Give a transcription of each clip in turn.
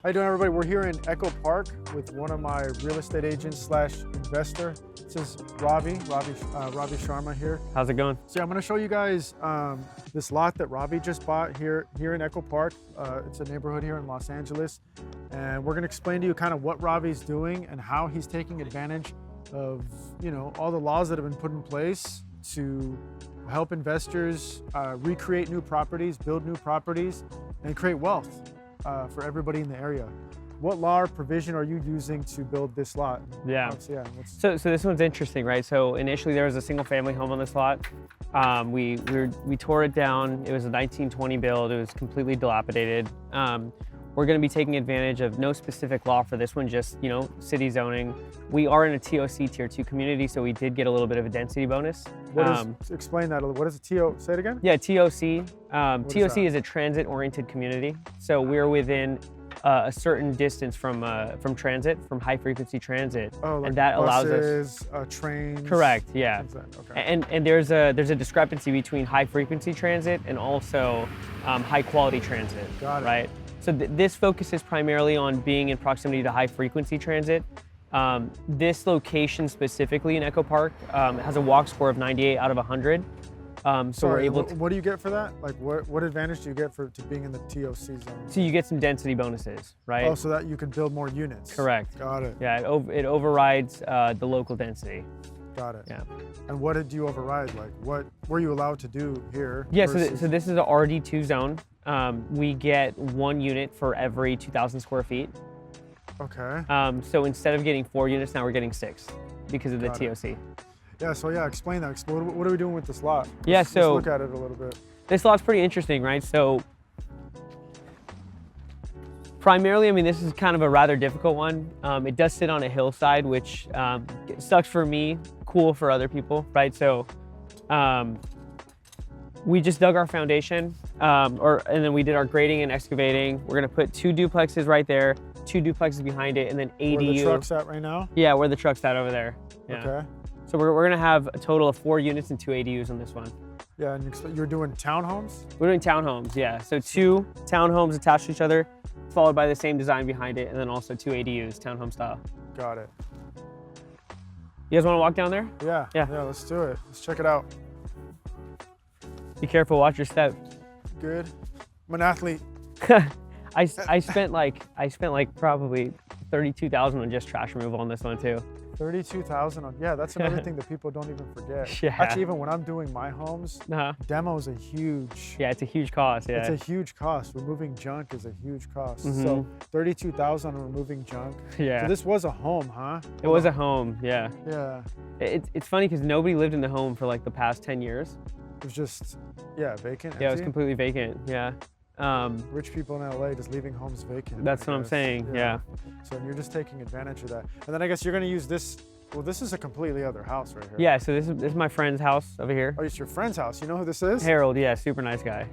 How you doing, everybody? We're here in Echo Park with one of my real estate agents slash investor. This is Ravi Sharma here. How's it going? So yeah, I'm going to show you guys this lot that Ravi just bought here in Echo Park. It's a neighborhood here in Los Angeles, and we're going to explain to you kind of what Ravi's doing and how he's taking advantage of all the laws that have been put in place to help investors recreate new properties, build new properties, and create wealth for everybody in the area. What law or provision are you using to build this lot? Yeah. So this one's interesting, right? So initially there was a single family home on this lot. We tore it down. It was a 1920 build. It was completely dilapidated. We're going to be taking advantage of no specific law for this one, just city zoning. We are in a TOC Tier 2 community, so we did get a little bit of a density bonus. Explain that a little. What is a TOC? Say it again. Yeah, TOC. TOC is a transit-oriented community, so we're within a certain distance from transit, from high-frequency transit, like and that buses, allows us. Trains. Correct. Yeah. Okay. And there's a discrepancy between high-frequency transit and also high-quality transit. Got it. Right. So this focuses primarily on being in proximity to high-frequency transit. This location specifically in Echo Park has a walk score of 98 out of 100. So we're able to. What do you get for that? Like, what advantage do you get to being in the TOC zone? So you get some density bonuses, right? Oh, so that you can build more units. Correct. Got it. Yeah, it overrides the local density. Got it. Yeah. And what did you override? Like, what were you allowed to do here? Yeah. So this is a RD2 zone. We get 1 unit for every 2,000 square feet. Okay. So instead of getting 4 units, now we're getting 6 because of the TOC. Yeah, so explain that. What are we doing with this lot? Let's look at it a little bit. This lot's pretty interesting, right? So primarily, this is kind of a rather difficult one. It does sit on a hillside, which sucks for me, cool for other people, right? So we just dug our foundation, and then we did our grading and excavating. We're gonna put 2 duplexes right there, 2 duplexes behind it, and then ADU. Where the truck's at right now? Yeah, where the truck's at over there. Yeah. Okay. So we're gonna have a total of 4 units and 2 ADUs on this one. Yeah, and you're doing townhomes? We're doing townhomes, yeah. So 2 townhomes attached to each other, followed by the same design behind it, and then also 2 ADUs, townhome style. Got it. You guys wanna walk down there? Yeah, let's do it. Let's check it out. Be careful, watch your step. Good. I'm an athlete. I spent like probably 32,000 on just trash removal on this one too. 32,000 on, yeah, that's another thing that people don't even forget. Yeah. Actually, even when I'm doing my homes, demo is a huge. Yeah, it's a huge cost, yeah. It's a huge cost. Removing junk is a huge cost. So 32,000 on removing junk. Yeah. So this was a home, huh? It was a home, yeah. Yeah. It's funny because nobody lived in the home for like the past 10 years. It was just, vacant, Yeah, it was completely vacant, yeah. Rich people in LA just leaving homes vacant. That's what I'm saying, yeah. So you're just taking advantage of that. And then I guess you're gonna use this, well, this is a completely other house right here. Yeah, so this is my friend's house over here. Oh, it's your friend's house. You know who this is? Harold, yeah, super nice guy.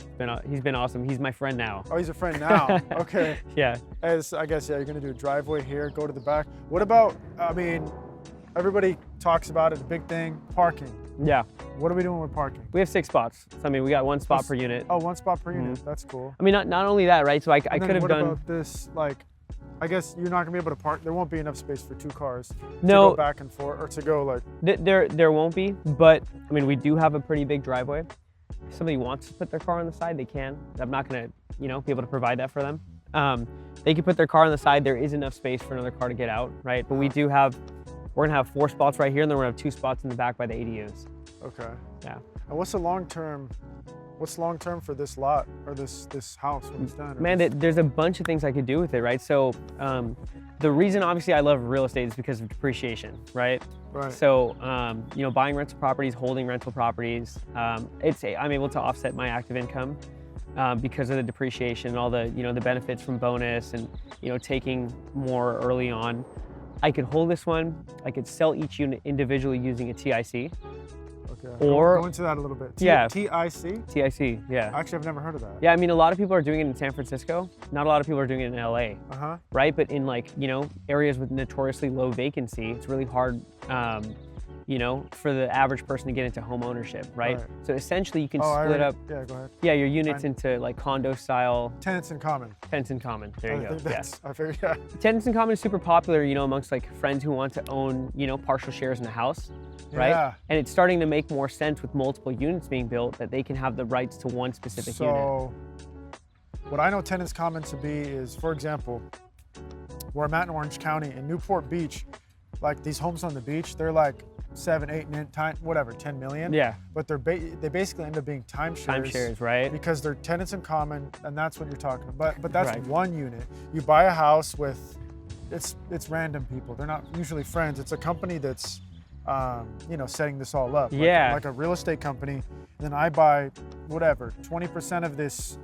He's been awesome. He's my friend now. Oh, he's a friend now. Okay. Yeah. I guess, you're gonna do a driveway here, go to the back. What about, everybody talks about it, the big thing, parking. Yeah. What are we doing with parking? We have 6 spots. So, we got 1 spot per unit. Oh, 1 spot per unit. That's cool. Not only that, right? So I could have done. What about this? Like, I guess you're not gonna be able to park. There won't be enough space for 2 cars. No. To go back and forth, or to go like. There won't be, but we do have a pretty big driveway. If somebody wants to put their car on the side, they can. I'm not gonna, be able to provide that for them. They can put their car on the side. There is enough space for another car to get out, right? But we're gonna have 4 spots right here, and then we're gonna have 2 spots in the back by the ADUs. Okay. Yeah. And what's long term for this lot or this house when it's done? Man, there's a bunch of things I could do with it, right? So the reason obviously I love real estate is because of depreciation, right? Right. So buying rental properties, holding rental properties, I'm able to offset my active income because of the depreciation and all the the benefits from bonus and taking more early on. I could hold this one. I could sell each unit individually using a TIC. Okay. Or go into that a little bit. Yeah. TIC? TIC, yeah. Actually, I've never heard of that. Yeah, a lot of people are doing it in San Francisco. Not a lot of people are doing it in LA. Right? But in areas with notoriously low vacancy, it's really hard you know, for the average person to get into home ownership, right? Right. So essentially you can Oh, split up, yeah, go ahead. yeah, your units Fine. into like condo style, Tenants in common. tenants in common. There you I go. think Yeah. that's, I figured, yeah. Tenants in common is super popular, you know, amongst like friends who want to own, you know, partial shares in the house, right? Yeah. And it's starting to make more sense with multiple units being built that they can have the rights to one specific unit. So what I know tenants common to be is, for example, where I'm at in Orange County, in Newport Beach, like these homes on the beach, they're like 7, 8, 9, whatever, 10 million. Yeah, But they basically end up being timeshares. timeshares, right? Because they're tenants in common, and that's what you're talking about. But that's Right. one unit. You buy a house with, it's random people. They're not usually friends. It's a company that's, you know, setting this all up. Yeah. Like a real estate company. And then I buy, whatever, 20% of this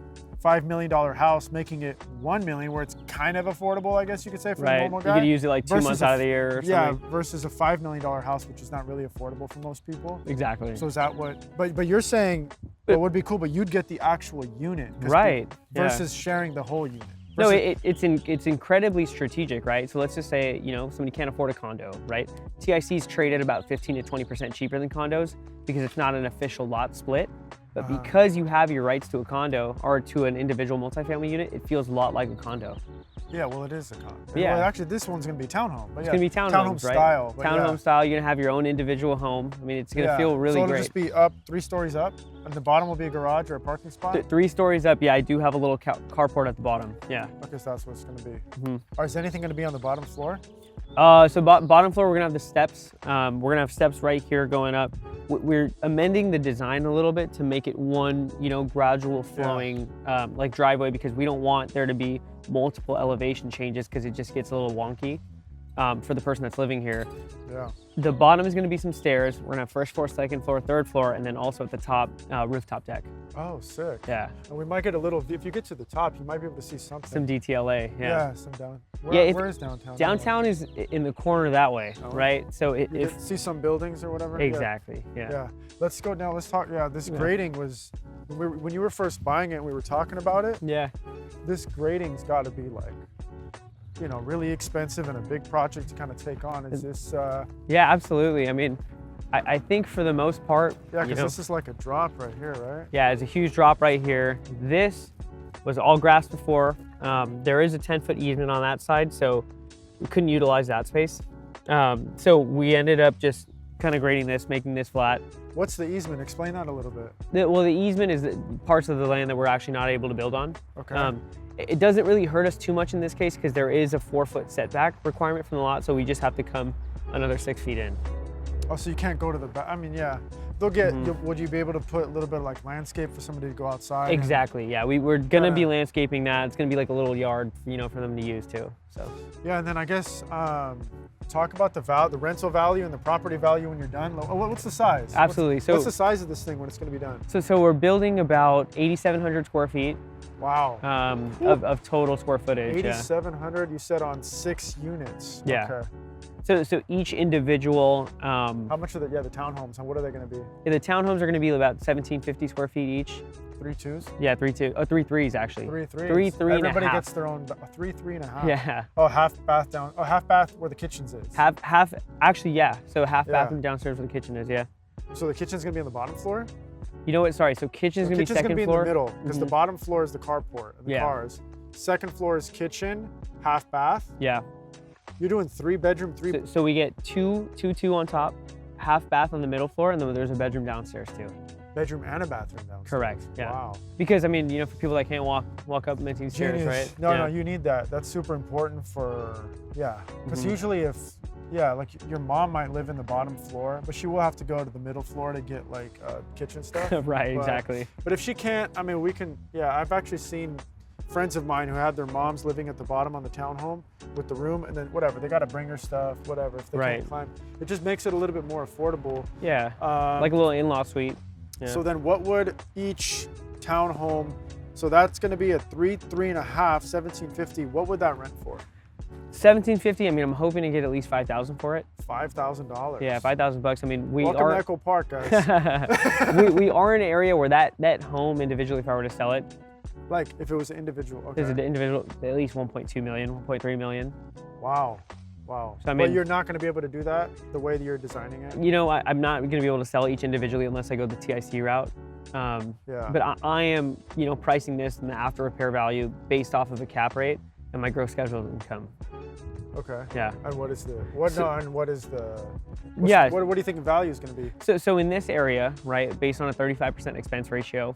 $5 million house, making it $1 million, where it's kind of affordable, I guess you could say, for a Right. normal You guy. could use it like 2 versus months a out of the year or Yeah, something. versus a $5 million house, which is not really affordable for most people. Exactly. So is that what? But you're saying what would be cool, but you'd get the actual unit, 'cause Right. Yeah. Versus sharing the whole unit. No, Versus- it's incredibly strategic, right? So let's just say, you know, somebody can't afford a condo, right? TICs trade at about 15 to 20% cheaper than condos because it's not an official lot split. But Uh-huh. because you have your rights to a condo or to an individual multifamily unit, it feels a lot like a condo. Yeah, well, it is a condo. Yeah. Well, actually, this one's gonna be townhome. But It's yeah, gonna be townhomes, right? style. But Townhome yeah. style, you're gonna have your own individual home. I mean, it's gonna Yeah. feel really so it'll great. just be up 3 stories up, and the bottom will be a garage or a parking spot. 3 stories up, yeah, I do have a little carport at the bottom, yeah. Okay, so that's what it's gonna be. Mhm. Or is anything gonna be on the bottom floor? So bottom floor, we're gonna have the steps. We're gonna have steps right here going up. We're amending the design a little bit to make it one, you know, gradual flowing like driveway, because we don't want there to be multiple elevation changes because it just gets a little wonky for the person that's living here. Yeah. The bottom is gonna be some stairs. We're gonna have first floor, second floor, third floor, and then also at the top, rooftop deck. Oh, sick. Yeah, And we might get a little. If you get to the top, you might be able to see something. some DTLA, Yeah, some down. Where, Yeah, if- where is downtown? Downtown is in the corner that way, Oh. right? So You if get- see some buildings or whatever. Yeah. exactly, Yeah. Let's go now. Let's talk. Yeah, this Yeah. grading was when you were first buying it. And we were talking about it. yeah. This grading's got to be like, you know, really expensive and a big project to kind of take on. Is this? Yeah, absolutely. I mean, I think for the most part, Yeah, you because know, this is like a drop right here, right? yeah, it's a huge drop right here. This was all grass before. There is a 10-foot easement on that side, so we couldn't utilize that space. So we ended up just kind of grading this, making this flat. What's the easement? Explain that a little bit. Well, the easement is the parts of the land that we're actually not able to build on. Okay. It doesn't really hurt us too much in this case because there is a 4-foot setback requirement from the lot, so we just have to come another 6 feet in. Oh, so you can't go to the back. I mean, yeah. They'll get. Mhm. Would you be able to put a little bit of like landscape for somebody to go outside? and- Exactly, yeah. We're gonna be Yeah. landscaping that. It's gonna be like a little yard, you know, for them to use too. So Yeah, and then I guess talk about the rental value and the property value when you're done. What's the size? absolutely. What's the size of this thing when it's going to be done? So we're building about 8,700 square feet Wow. of total square footage. Yeah. 8,700. You said on 6 units. Yeah. Okay. So each individual, How much are the townhomes? What are they going to be? the townhomes are going to be about 1,750 square feet each. 3 2s? Yeah, 3 threes actually. 3 3s. 3 3 and a Everybody half. gets their own 3 3.5. Yeah, Oh, half bath down. Oh, half bath where the kitchens is. half. Actually, yeah. So half Yeah. bathroom downstairs where the kitchen is. Yeah. So the kitchen's going to be on the bottom floor? You know what? Sorry. So kitchen's The gonna be kitchen's second going to be floor. in the middle because the Mhm. bottom floor is the carport and the Yeah. cars. Second floor is kitchen, half bath. Yeah. You're doing 3 bedroom, 3. So we get two on top, half bath on the middle floor, and then there's a bedroom downstairs too. bedroom and a bathroom downstairs. Correct. Yeah. Wow. Because I mean, you know, for people that can't walk up many stairs, Genius. right? No, yeah. no, you need that. That's super important for, yeah. Because Mhm. usually like your mom might live in the bottom floor, but she will have to go to the middle floor to get like kitchen stuff. Right. But- Exactly. But if she can't, I mean, we can, yeah, I've actually seen friends of mine who had their moms living at the bottom on the townhome with the room, and then whatever, they got to bring her stuff, whatever, if they Right. can't climb. It just makes it a little bit more affordable. Yeah. Um, Like a little in-law suite. Yeah. So then what would each townhome, so that's going to be a 3.5, 1,750. What would that rent for? 1,750. I mean, I'm hoping to get at least 5,000 for it. $5,000. Yeah, 5,000 bucks. I mean, we Welcome to are Echo Park, guys. we are in an area where that home individually, if I were to sell it, Like if it was an individual. is Okay. an individual at least 1.2 million, 1.3 million. Wow. Wow. So I mean, but you're not going to be able to do that the way that you're designing it. You know, I'm not going to be able to sell each individually unless I go the TIC route. Yeah. But I am, you know, pricing this in the after repair value based off of a cap rate and my gross scheduled income. Okay. Yeah. And what is the yeah. What do you think the value is going to be? So in this area, right, based on a 35% expense ratio,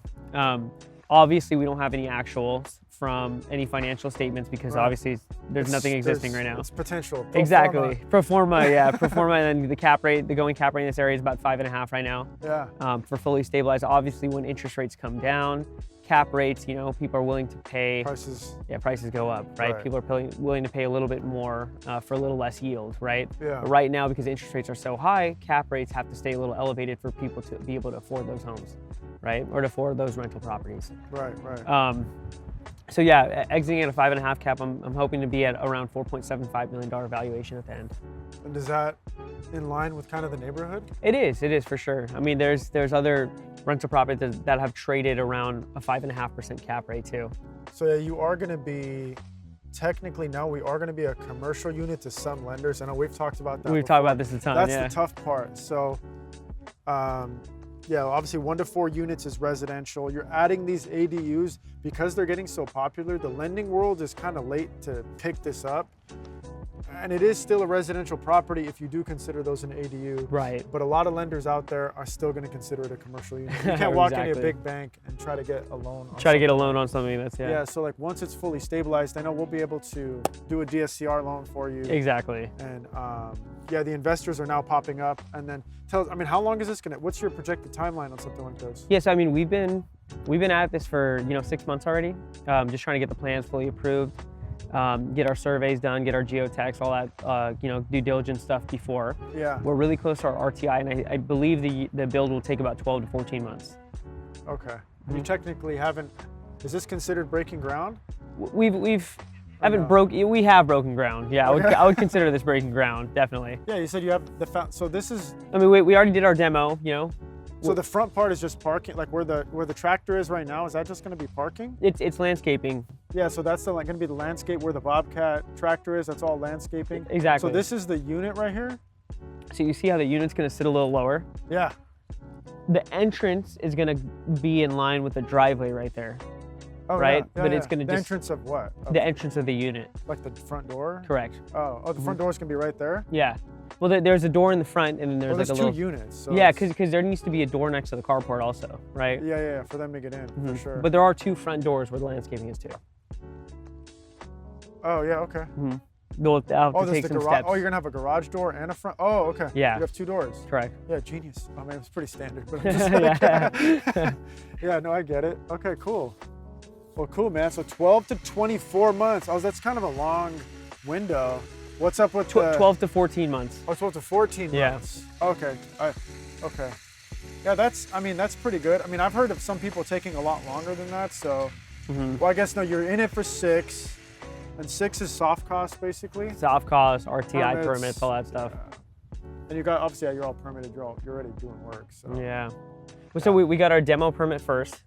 obviously we don't have any actuals from any financial statements because obviously there's nothing existing right now. It's potential. Exactly. Pro forma, yeah. Pro forma, and then the cap rate, the going cap rate in this area is about 5.5 right now. Yeah. For fully stabilized. Obviously, when interest rates come down, cap rates, you know, people are willing to pay. Prices. Yeah, prices go up, right? People are willing to pay a little bit more for a little less yield, right? Yeah. But right now, because interest rates are so high, cap rates have to stay a little elevated for people to be able to afford those homes, right? Or to afford those rental properties. Right. So yeah, exiting at a 5.5 cap, I'm hoping to be at around $4.75 million valuation at the end. And is that in line with kind of the neighborhood? It is for sure. I mean, there's other rental properties that have traded around a 5.5% cap rate too. So yeah, you are going to be, technically now we are going to be a commercial unit to some lenders. I know we've talked about that. We've talked about this a ton. That's the tough part. So yeah, obviously 1 to 4 units is residential. You're adding these ADUs because they're getting so popular. The lending world is kind of late to pick this up. And it is still a residential property if you do consider those an ADU. Right. But a lot of lenders out there are still going to consider it a commercial unit. You can't walk into a big bank and try to get a loan. Try to get a loan on something that's, Yeah, so like once it's fully stabilized, I know we'll be able to do a DSCR loan for you. Exactly. And yeah, the investors are now popping up. And then tell us, I mean, how long is this going to, what's your projected timeline on something like this? Yes, I mean, we've been at this for, 6 months already. Just trying to get the plans fully approved. Get our surveys done, get our geotechs, all that, due diligence stuff before. Yeah. We're really close to our RTI, and I believe the build will take about 12 to 14 months. Okay. You technically haven't, is this considered breaking ground? We have broken ground. Yeah, I would consider this breaking ground, definitely. Yeah, you said you have so this is. I mean, we already did our demo, So the front part is just parking, like where the tractor is right now. Is that just going to be parking? It's landscaping. Yeah, so that's going to be the landscape where the Bobcat tractor is. That's all landscaping. Exactly. So this is the unit right here. So you see how the unit's going to sit a little lower. Yeah. The entrance is going to be in line with the driveway right there. Oh, right? Yeah, but it's going to the entrance of what? The entrance of the unit. Like the front door? Correct. Oh, the front door's going to be right there? Yeah. Well, there's a door in the front, and then there's like a little. There's 2 units. So yeah, because there needs to be a door next to the carport also, right? Yeah, for them to get in, for sure. But there are 2 front doors where the landscaping is too. Oh yeah, okay. We'll have to take the some garage. steps. Oh, you're gonna have a garage door and a front. Oh, okay. Yeah. You have 2 doors. Correct. Yeah, genius. I mean, it's pretty standard, but I'm just like, yeah, no, I get it. Okay, cool. Well, cool, man. So 12 to 24 months. Oh, that's kind of a long window. What's up with 12 to 14 months. Oh, 12 to 14 months. Okay. Okay. Yeah, that's pretty good. I mean, I've heard of some people taking a lot longer than that. So, well, I guess no, you're in it for 6, and 6 is soft cost basically. Soft cost, RTI permits, all that stuff. And you got obviously you're all permitted. You're already doing work. So. Yeah. Well, so we got our demo permit first.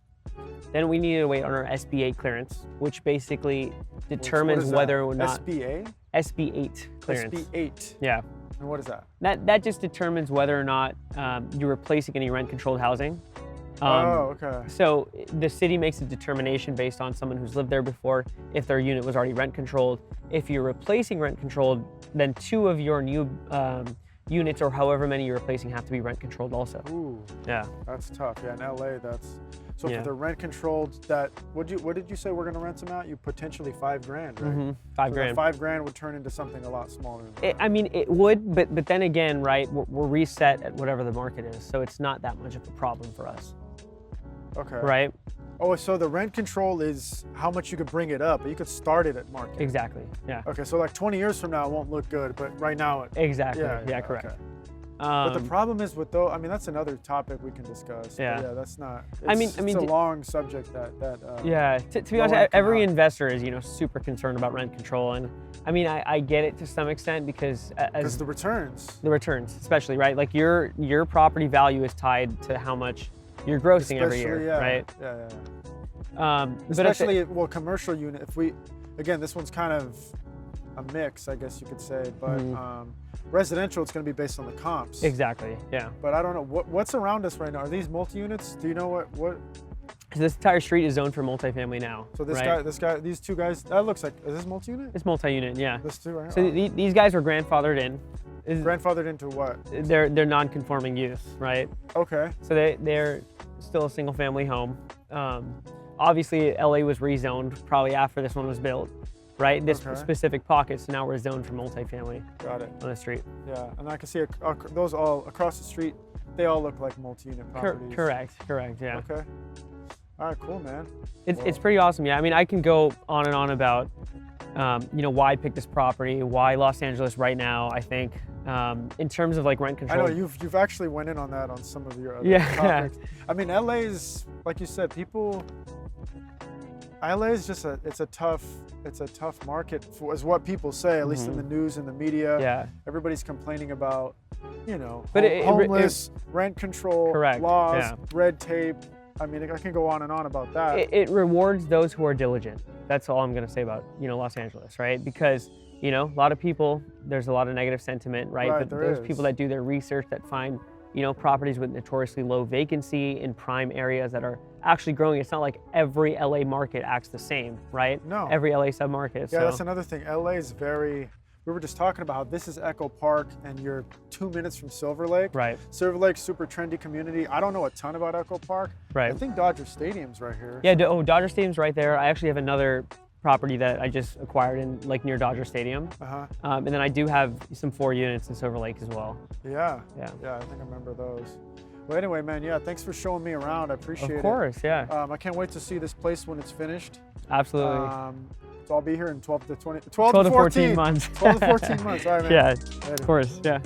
Then we needed to wait on our SB8 clearance, which basically determines whether or not SB8 clearance. SB8. Yeah. And what is that? That just determines whether or not you're replacing any rent-controlled housing. Oh, okay. So the city makes a determination based on someone who's lived there before, if their unit was already rent-controlled. If you're replacing rent-controlled, then 2 of your new units, or however many you're replacing, have to be rent-controlled also. Ooh. Yeah. That's tough. Yeah, in LA, that's. So Yeah. for the rent-controlled, what did you say we're gonna rent them at? You potentially $5,000, right? $5 So grand. that $5,000 would turn into something a lot smaller than that. I mean, it would, but then again, right? We're reset at whatever the market is, so it's not that much of a problem for us. Okay. Right? Oh, so the rent control is how much you could bring it up, but you could start it at market. Exactly. Yeah. Okay, so like 20 years from now, it won't look good, but right now it. Exactly. Yeah, correct. Okay. But the problem is with those. I mean, that's another topic we can discuss. Yeah. But yeah, that's not. It's a long subject that. Yeah. To be honest, every investor is super concerned about rent control, and I mean, I get it to some extent because the returns. The returns, especially, right? Like your property value is tied to how much you're grossing every year, right? Yeah. Especially commercial unit. If we, again, this one's kind of a mix, I guess you could say. But Mm-hmm. residential, it's going to be based on the comps. Exactly. Yeah. But I don't know what's around us right now. Are these multi-units? Do you know what? So this entire street is zoned for multifamily now. So this right? guy, these two guys. That looks like, is this multi-unit? It's multi-unit. Yeah. This two right So here? these guys are grandfathered in. Grandfathered into what? They're non-conforming use, right? Okay. So they're still a single-family home. Obviously, LA was rezoned probably after this one was built, right? This specific pocket. So now we're zoned for multifamily. Got it. On the street. Yeah, and I can see those all across the street. They all look like multi-unit properties. Correct. Yeah. Okay. All right, cool, man. It's pretty awesome. Yeah. I mean, I can go on and on about, why I picked this property, why Los Angeles right now. I think in terms of like rent control. I know you've actually went in on that on some of your other topics. I mean, LA's, like you said, LA is just it's a tough market is what people say, at least in the news and the media. Yeah. Everybody's complaining about, but homeless, rent control, laws, yeah. red tape. I mean, I can go on and on about that. It rewards those who are diligent. That's all I'm going to say about, Los Angeles, right? Because, a lot of people, there's a lot of negative sentiment, right? But those people that do their research, that find, properties with notoriously low vacancy in prime areas that are actually growing. It's not like every LA market acts the same, right? No. Every LA submarket. Yeah, that's another thing. LA is we were just talking about how this is Echo Park and you're 2 minutes from Silver Lake. Right. Silver Lake's super trendy community. I don't know a ton about Echo Park. Right. I think Dodger Stadium's right here. Yeah, Dodger Stadium's right there. I actually have another property that I just acquired in near Dodger Stadium. And then I do have some 4 units in Silver Lake as well. Yeah, I think I remember those. Well, anyway, man, yeah, thanks for showing me around. I appreciate it. Of course, yeah. I can't wait to see this place when it's finished. Absolutely. So I'll be here in 12 to 14 months. 12 to 14 months. All right, man. Yeah, Later. of course, yeah.